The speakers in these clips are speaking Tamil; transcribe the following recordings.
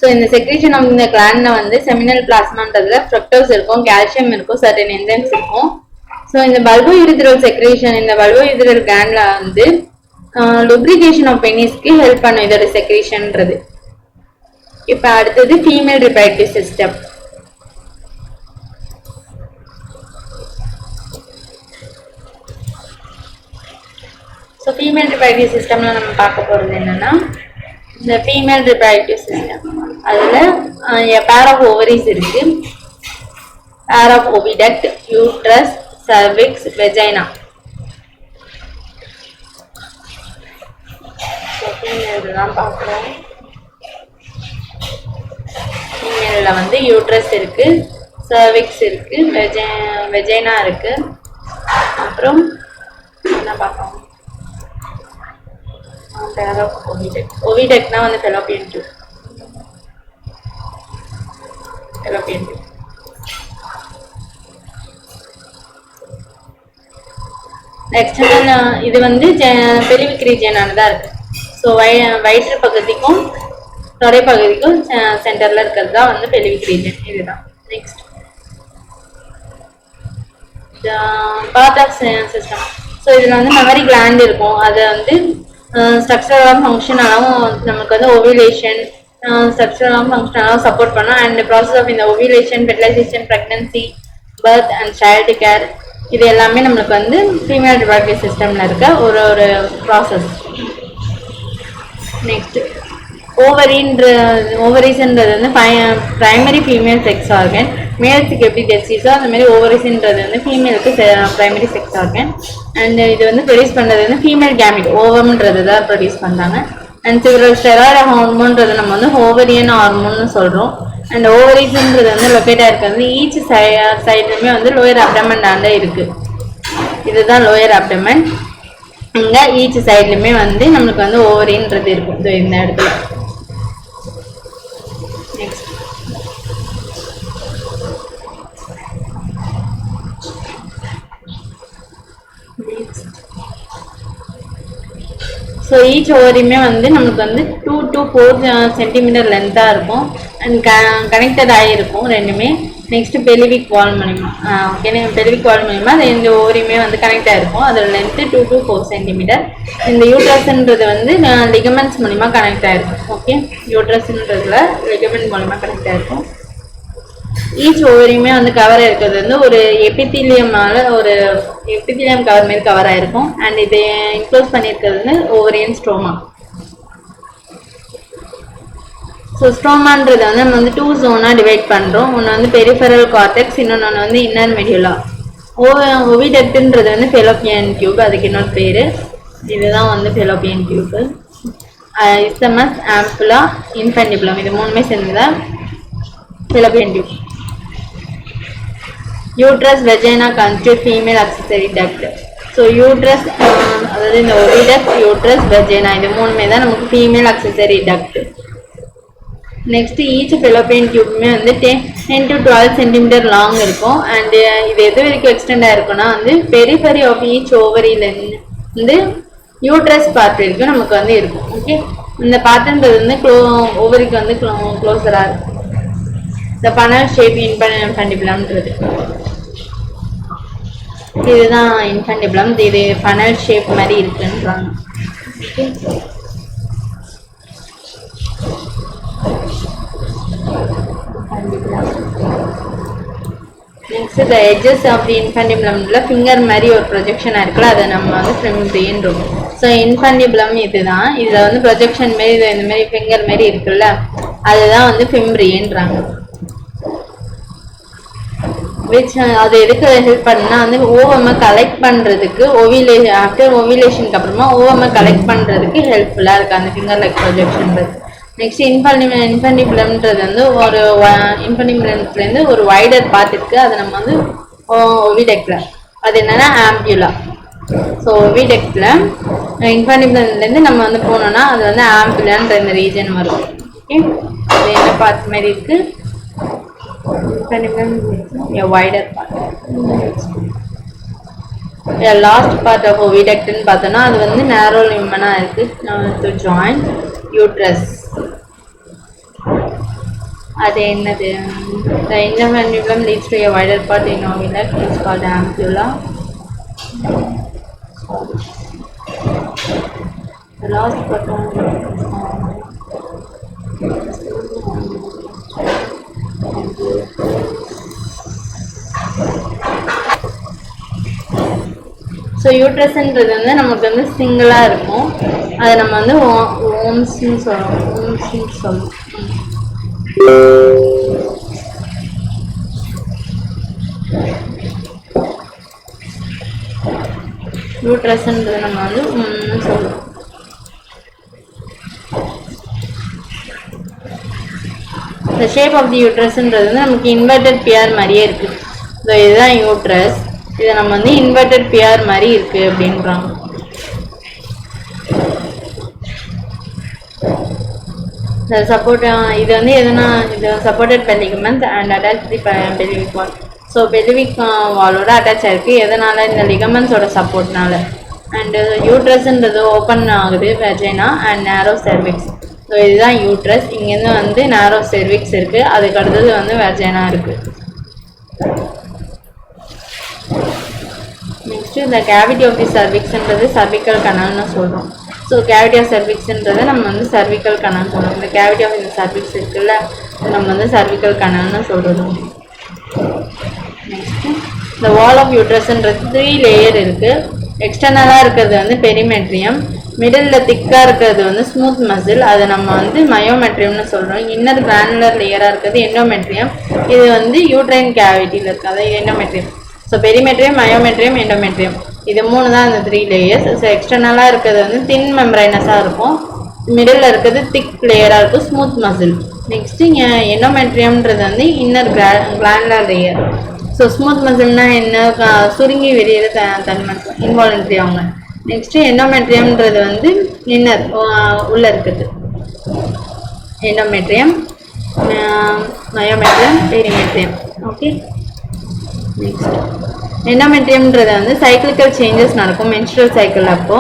ஸோ இந்த செக்ரீஷன் ஆஃப் இந்த கிளாண்ட்ல வந்து செமினல் பிளாஸ்மான்றதுல ஃப்ரக்டோஸ் இருக்கும், கால்சியம் இருக்கும், சர்டன் என்சைம்ஸ் இருக்கும். ஸோ இந்த பல்போயூரித்ரல் செக்ரீஷன் இந்த பல்போயூரித்ரல் கிளாண்ட்ல வந்து லுப்ரிகேஷன் ஆஃப் பெனிஸ்க்கு ஹெல்ப் பண்ணும் இதோட செக்ரீஷன்ன்றது. இப்போ அடுத்தது female reproductive system. So female reproductive சிஸ்டம்ல நம்ம பார்க்க போகிறது என்னன்னா இந்த ஃபீமேல் ரிப்ரடக்டிவ் சிஸ்டம். அதில் பேர் ஆஃப் ஓவரிஸ் இருக்கு, pair of oviduct, uterus, cervix, vagina. Female பார்க்குறோம். ஃபீமேலில் வந்து யூட்ரஸ் இருக்கு, சர்விக்ஸ் இருக்கு, வெஜைனா இருக்கு. அப்புறம் என்ன பார்ப்போம், பேர் ஆஃப் ஓவிடக்ட். ஓவிடக்ட்னா வந்து fallopian tube. Fallopian tube external இது வந்து பெலிவிக் ரீஜியனானதா இருக்கு. ஸோ வயிற்று பகுதிக்கும் தொடை பகுதிக்கும் சென்டர்ல இருக்கிறது தான் வந்து பெலிவிக் ரீஜியன். இதுதான். Next part of system. So இதில் வந்து மெமரி கிளாண்ட் இருக்கும். அதை வந்து ஸ்ட்ரக்சரலாக ஃபங்க்ஷனாலும் நமக்கு வந்து ஓவிலேஷன் ஸ்ட்ரக்சரலாக ஃபங்க்ஷனாலும் சப்போர்ட் பண்ணோம். அண்ட் ப்ராசஸ் ஆஃப் இந்த ovulation, fertilisation, pregnancy, birth and child care இது எல்லாமே நம்மளுக்கு வந்து ஃபீமேல் ரிப்ரடக்டிவ் சிஸ்டம்ல இருக்க ஒரு ஒரு ப்ராசஸ். நெக்ஸ்ட் ஓவரிஸ்ன்றது வந்து பிரைமரி ஃபீமேல் செக்ஸ் ஆர்கன். மேல்ஸுக்கு எப்படி டெஸ்டிஸோ அந்த மாதிரி ஓவரிஸ்ன்றது வந்து ஃபீமேலுக்கு பிரைமரி செக்ஸ் ஆர்கன். அண்ட் இது வந்து ப்ரொடியூஸ் பண்ணுறது வந்து ஃபீமேல் கேமிட் ஓவம்ன்றது தான் ப்ரொடியூஸ் பண்ணுறாங்க. அண்ட் சிவரல் ஸ்டெராய்டு ஹார்மோன்றது நம்ம வந்து ஓவரியன் ஹார்மோன்னு சொல்கிறோம். அண்ட் ஓவரிஸ்ன்றது வந்து லொக்கேட்டாக இருக்கிறது ஈச் சைட்லையுமே வந்து லோயர் அப்டமன் ஆண்ட இருக்குது. இதுதான் லோயர் அப்டமன். இங்கே ஈச் சைட்லையுமே வந்து நம்மளுக்கு வந்து ஓவரின்றது இருக்கும் இந்த இடத்துல. நெக்ஸ்ட் ஸோ ஈச் ஓவரியுமே வந்து நமக்கு வந்து 2 to 4 சென்டிமீட்டர் லென்த்தாக இருக்கும். அண்ட் கனெக்டட் ஆகிருக்கும் ரெண்டுமே. நெக்ஸ்ட் பெலிவிக் வால் மூலிமா பெலிவிக் வால் மூலிமா இந்த ஓவரியுமே வந்து கனெக்ட் ஆகிருக்கும். அதோட லென்த்து 2 to 4 சென்டிமீட்டர். இந்த யூட்ரஸ்ன்றது வந்து லிகமெண்ட்ஸ் மூலிமா கனெக்ட் ஆகிருக்கும். ஓகே, யூட்ரஸ்ன்றதுல லிகமெண்ட் மூலிமா கனெக்ட் ஆகிருக்கும். ஈச் ஓவரியுமே வந்து கவர் இருக்கிறது வந்து ஒரு எபித்தீலியமால ஒரு எபித்தீலியம் கவர் மாதிரி கவர் ஆயிருக்கும். அண்ட் இதை இன்க்ளோஸ் பண்ணியிருக்கிறது வந்து ஓவரியன் ஸ்ட்ரோமா. ஸோ ஸ்ட்ரோமான்றது வந்து நம்ம வந்து 2 ஜோனாக டிவைட் பண்ணுறோம். ஒன்று வந்து பெரிஃபெரல் கார்டெக்ஸ், இன்னொன்று வந்து இன்னர் மெடியுலா. ஓவிடக்ட்ன்றது வந்து ஃபெலோப்பியன் டியூப், அதுக்கு இன்னொரு பேர். இதுதான் வந்து ஃபெலோப்பியன் டியூப். இஸ்தமஸ், ஆம்புலா, இன்ஃபண்டிபுலம் இது மூணுமே சேர்ந்துதான் fallopian tube. Uterus, vagina constitute female accessory duct. So uterus அதாவது இந்த ஓவிடக்ட், யூட்ரஸ், வெஜைனா இது மூணுமே தான் நமக்கு female accessory duct. Next each fallopian டியூப்மே வந்து 10 to 12 சென்டிமீட்டர் லாங் இருக்கும். அண்ட் இது எது வரைக்கும் எக்ஸ்டெண்ட் ஆயிருக்குன்னா வந்து பெரிஃபரி ஆஃப் ஈச் ஓவரியிலேருந்து யூட்ரஸ் பார்ட் வரைக்கும் நமக்கு வந்து இருக்கும். ஓகே, இந்த பார்ட்ன்றது வந்து ஓவரிக்கு வந்து க்ளோஸராக இருக்கும். இந்த பனல் ஷேப் இன்ஃபண்டிபுலம்ன்றது இதுதான் இன்ஃபண்டிபுலம். இது பனல் ஷேப் மாதிரி இருக்குன்றாங்க. Next the edges of the இன்ஃபண்டிபுலம்ல ஃபிங்கர் மாதிரி ஒரு ப்ரொஜெக்ஷனாக இருக்குல்ல, அதை நம்ம வந்து ஃபிம்ப்ரியன்றோம். ஸோ இன்ஃபண்டிபுலம் இதுதான். இதில் வந்து ப்ரொஜெக்ஷன் மாரி இந்த மாதிரி ஃபிங்கர் மாதிரி இருக்குல்ல, அதுதான் வந்து ஃபிம்ப்ரியன்றாங்க. விச் அது எதுக்கு ஹெல்ப் பண்ணுன்னா வந்து ஓவமை கலெக்ட் பண்ணுறதுக்கு ஆஃப்டர் ஓவிலேஷனுக்கு அப்புறமா ஓவமை கலெக்ட் பண்ணுறதுக்கு ஹெல்ப்ஃபுல்லாக இருக்குது அந்த ஃபிங்கர் லைக் ப்ரொஜெக்ஷன்றது. நெக்ஸ்ட் இன்ஃபண்டிபுலம்ன்றது வந்து ஒரு இன்ஃபண்டிபுலம்லேருந்து ஒரு வைடர் பார்ட் இருக்குது. அது நம்ம வந்து ஓவிடெக்டில் அது என்னன்னா ஆம்பியூலா. ஸோ ஓவிடெக்டில் இன்ஃபண்டிபுலம்லேருந்து நம்ம வந்து போனோம்னா அது வந்து ஆம்பியூலான்ற இந்த ரீஜன் வரும். ஓகே, அது என்ன பார்ட் மாதிரி இருக்குது a wider part. A last part of oviduct ன்னு பார்த்தோம்னா அது வந்து narrow lumen இருக்கு to join uterus. அது என்னது? The inner mandibular leads to a wider part in ovula. It's called ampulla. The last part so யூட்ரஸ்ன்றது வந்து நமக்கு வந்து சிங்கிளாக இருக்கும். அதை நம்ம வந்து ஓம்ஸ்ன்னு சொல்லுவோம். யூட்ரஸ்ன்றது நம்ம வந்து சொல்லுவோம். The shape of the uterusன்றது வந்து நமக்கு இன்வெர்டட் பியர் மாதிரியே இருக்கு. ஸோ இதுதான் யூட்ரஸ். இதை நம்ம வந்து இன்வெர்டட் பியர் மாதிரி இருக்கு அப்படின்றாங்க. சப்போர்ட் இது வந்து எதுனா இது supported by ligaments and attach the pelvic wall. So pelvic வாலோட அட்டாச் ஆயிருக்கு. எதனால? இந்த லிகமெண்ட்ஸோட சப்போர்ட்னால. அண்டு யூட்ரஸ்ன்றது ஓப்பன் ஆகுது vagina and narrow cervix. So இதுதான் யூட்ரஸ். இங்கேருந்து வந்து நேரோ செர்விக்ஸ் இருக்குது. அதுக்கு அடுத்தது வந்து வெஜைனா இருக்குது. நெக்ஸ்ட்டு இந்த கேவிட்டி ஆஃப் தி சர்விக்ஸ்ன்றது சர்விக்கல் கனால்னு சொல்கிறோம். ஸோ கேவிட்டி ஆஃப் சர்விக்ஸ்ன்றதை நம்ம வந்து சர்விக்கல் கனால் சொல்கிறோம். இந்த கேவிட்டி ஆஃப் இந்த சர்விக்ஸ் இருக்குல்ல, நம்ம வந்து சர்விக்கல் கனால்னு சொல்கிறோம். நெக்ஸ்ட்டு இந்த வால் ஆஃப் யூட்ரஸ்ன்றது 3 லேயர் இருக்குது. எக்ஸ்டர்னலாக இருக்கிறது வந்து பெரிமெட்ரியம், மிடில் திக்காக இருக்கிறது வந்து ஸ்மூத் மசில், அதை நம்ம வந்து மயோமெட்ரியம்னு சொல்கிறோம். இன்னர் கிரானுலர் லேயராக இருக்கிறது எண்டோமெட்ரியம். இது வந்து யூட்ரைன் கேவிட்டியில் இருக்குது, அதாவது endometrium. So perimetrium, myometrium, endometrium, இது 3 தான் இந்த 3 லேயர்ஸ். ஸோ எக்ஸ்டர்னலாக இருக்கிறது வந்து தின் மெம்பரைனஸாக இருக்கும், மிடில் இருக்கிறது திக் லேயராக இருக்கும், ஸ்மூத் மசில். நெக்ஸ்ட்டு எண்டோமெட்ரியம்ன்றது வந்து inner granular layer. So smooth மசில்னா என்ன? சுருங்கி வெளியில் தன்மை இன்வாலன்ட்ரி அவங்க. நெக்ஸ்ட்டு எண்டோமெட்ரியம்ன்றது வந்து இன்னர் உள்ளே இருக்குது. Endometrium, myometrium, perimetrium. Okay. Next எண்டோமெட்ரியம்ன்றது வந்து சைக்கிளிக்கல் சேஞ்சஸ் நடக்கும் மென்ஸ்ட்ரல் சைக்கிள் அப்போ.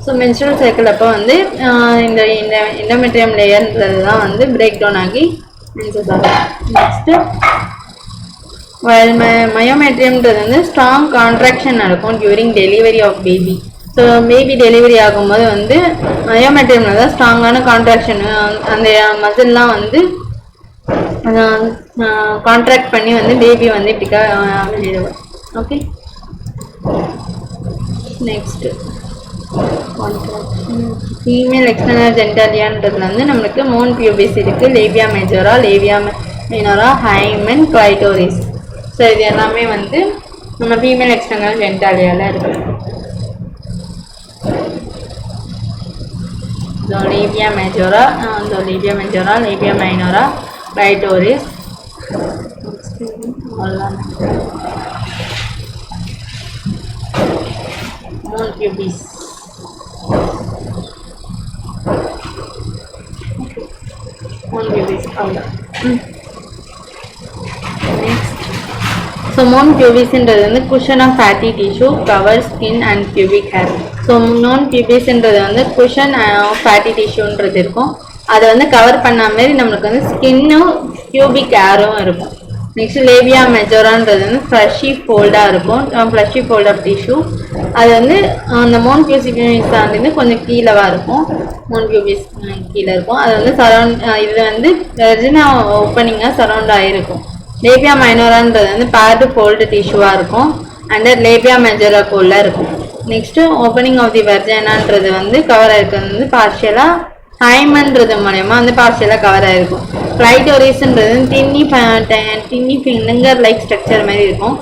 ஸோ மென்ஸ்ட்ரல் சைக்கிள் அப்போ வந்து இந்த எண்டோமெட்ரியம் லேயர்ன்றது தான் வந்து பிரேக் டவுன் ஆகி மென்சஸ் ஆகும். நெக்ஸ்ட்டு மயோமெட்ரியம்ன்றது வந்து ஸ்ட்ராங் கான்ட்ராக்ஷன் நடக்கும் during delivery of baby. So baby delivery ஆகும்போது வந்து மயோமெட்ரியமில் தான் ஸ்ட்ராங்கான கான்ட்ராக்ஷன், அந்த மசில்லாம் வந்து கான்ட்ராக்ட் பண்ணி வந்து பேபி வந்து இப்படிக்கா வெளியிடுவோம். ஓகே. நெக்ஸ்ட்டு ஃபீமேல் எக்ஸ்டர்னல் ஜென்டாலியான்றதுல வந்து நம்மளுக்கு மோன் பியூபிஸ் இருக்குது, labia majora, labia minora, hymen, clitoris. So இது எல்லாமே வந்து நம்ம ஃபீமேல் எக்ஸ்டர்னல் ஜென்டாலியாவில் இருக்குது. labia majora, labia majora, labia minora, clitoris, moon pubis. Moon pubis. Next, so moon pubis is the cushion of fatty tissue, covers skin and pubic hair. So non pubis is the cushion of fatty tissue. அது வந்து கவர் பண்ண மாதிரி நமக்கு வந்து ஸ்கின்னும் கியூபிக் ஹேரும் இருக்கும். நெக்ஸ்ட் லேபியா மெஜோரான்றது வந்து ஃப்ளஷி ஃபோல்டாக இருக்கும், ஃப்ளஷி ஃபோல்ட் ஆஃப் டிஷ்யூ. அது வந்து அந்த மோன் பியூபிஸ் வந்து கொஞ்சம் கீழவாக இருக்கும், மோன் பியூபிஸ் கீழே இருக்கும். அது வந்து இது வந்து வெர்ஜினா ஓப்பனிங்காக சரௌண்ட் ஆகிருக்கும். லேபியா மைனோரான்றது வந்து பேர்டு ஃபோல்டு டிஷ்யூவாக இருக்கும், அண்டர் லேபியா மெஜோராக்குள்ளே இருக்கும். நெக்ஸ்ட்டு ஓப்பனிங் ஆஃப் தி வெர்ஜினான்றது வந்து கவர் ஆகிருக்கிறது வந்து பார்ஷியலாக ஹைமன்றது மூலயமா வந்து பார்ஷியலாக கவர் ஆகிருக்கும். கிளைட்டோரிஸ்ன்றது டின்னி ஃபிங்கர் லைக் ஸ்ட்ரக்சர் மாதிரி இருக்கும்.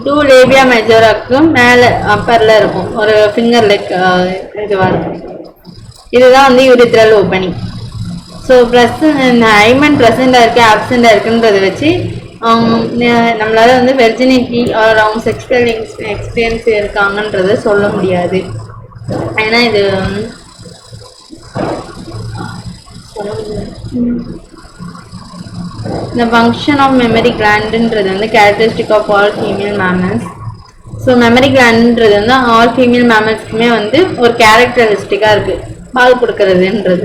டூ லேபியா மெஜோராக்கு மேலே அப்பரில் இருக்கும், ஒரு ஃபிங்கர் லைக் இதுவாக இருக்கும். இதுதான் வந்து யூரித்ரல் ஓப்பனிங். ஸோ இந்த ஹைமன் ப்ரெசண்டாக இருக்குது ஆப்சண்டாக இருக்குன்றதை வச்சு நம்மளால வந்து வெர்ஜினிட்டி ஆர் அவங்க செக்ஷுவல் எக்ஸ்பீரியன்ஸ் இருக்காங்கன்றதை சொல்ல முடியாது. ஏன்னா இது the function of mammary gland ன்றது வந்து characteristic of all female mammals. So mammary கிளாண்ட்ன்றது வந்து ஆல் ஃபீமேல் மேமல்ஸ்க்குமே வந்து ஒரு கேரக்டரிஸ்டிக்காக இருக்குது, பால் கொடுக்கறதுன்றது.